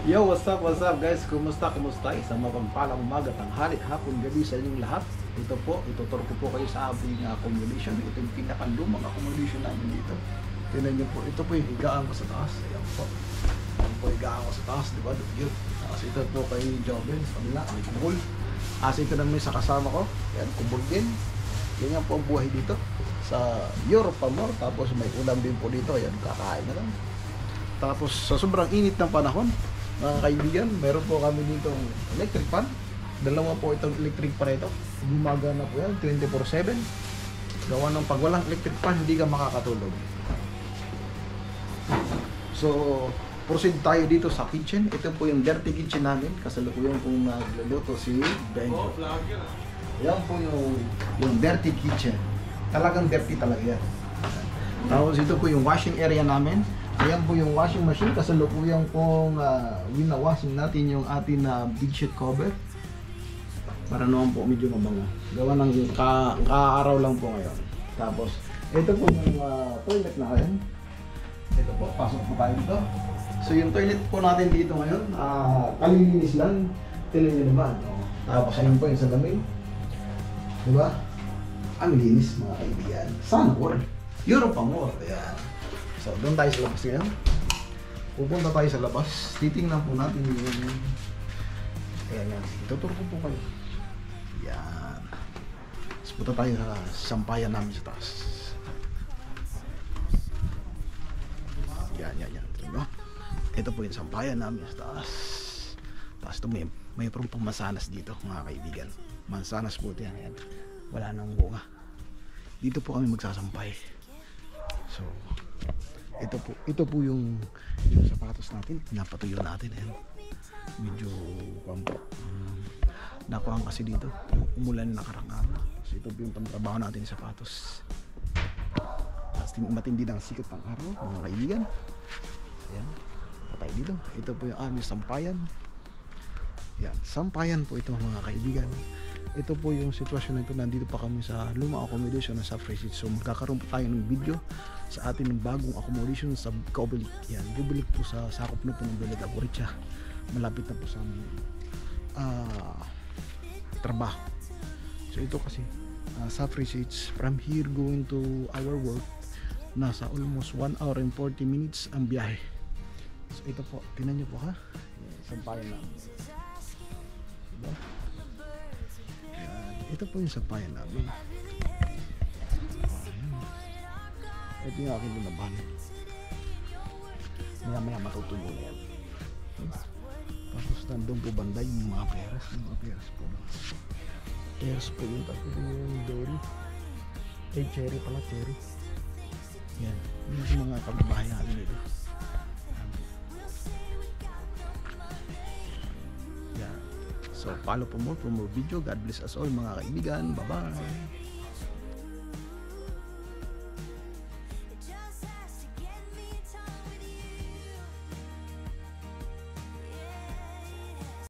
Yo, what's up guys? Kumusta? Isang mapagpalang umaga, tanghali, hapon, gabi sa inyong lahat. Ito po, ituturo ko po kayo sa aming accommodation. Ito yung pinakalumang accommodation namin dito. Tingnan nyo po, ito po yung higaan ko sa taas. Ayan po. Ayan po higaan ko sa taas, di ba? Yun. Tapos ito po kay Joven, sa kanila, may kubol. Ito naman sa kasama ko. Ayan, kubol din. Ganyan po ang buhay dito sa Europe pa more. Tapos may ulam din po dito. Ayan, kakain na lang. Tapos sa sobrang init ng panahon, mga kaibigan, meron po kami dito electric fan. Dalawa po itong electric fan ito. Gumagana po yan, 24/7. Gawa ng pag walang electric fan, hindi ka makakatulog. So, proceed tayo dito sa kitchen. Ito po yung dirty kitchen namin. Kasalukuyan pong nagluluto si Benjo. Yan po yung dirty kitchen. Talagang dirty talaga yan. Tapos ito po yung washing area namin. Ayan po yung washing machine. Kasalukuyan pong winawashing natin yung ating bedsheet cover. Para naman po medyo mabango. Gawa ng kaaraw lang po ngayon. Tapos, ito po yung toilet natin. Ito po, pasok po tayo dito. So yung toilet po natin dito ngayon, kalilinis lang. Tignan nyo naman. Tapos ayun po yung salamin. Diba? Ang linis mga kaibigan. Sana all. Europe ang more. Ayan. So doon tayo sa labas ngayon. Pupunta tayo sa labas. Titingnan po natin yung... Ayan yan. Ituturo ko po kayo. Ayan. Tapos punta tayo sa sampayan namin sa taas. Yan. Diba? Ito po yung sampayan namin sa taas. Tapos ito may pang mansanas dito mga kaibigan. Mansanas po ito yan. Wala nang bunga. Dito po kami magsasampay. So, ito po yung sapatos natin. Pinapatuyo natin. Ayan. Medyo nakuhaan kasi dito. Umulan na nakaraan. So, ito po yung pantrabaho natin sa sapatos. Tapos matindi ng sikat ng araw mga kaibigan. Ayan. Patay dito. Ito po yung aming sampayan. Yan. Sampayan po ito mga kaibigan. Ito po yung sitwasyon na ito. Nandito pa kami sa lumang accommodation na sa Fresit. So magkakaroon po tayo ng video sa ating bagong accommodation sa Gobelik. Yan. Gobelik po sa sakop na po ng Belega Goritsa. Malapit na po sa aming trabaho. So ito kasi sa Fresit, from here going to our work, nasa almost 1 hour and 40 minutes ang biyahe. So ito po, tinan nyo po ha. Sampayan namin. Diba? Yan. Ito po yung sampayan namin. Ito yung aking linaban. Maya matutuyo na yan. Tapos nandun po banda yung mga peras. Yung mga peras po. Peras po yun. Tapos yung dory. Cherry pala, cherry. Yan. Yung mga kababahay natin dito. So follow for more video. God bless us all mga kaibigan. Bye bye.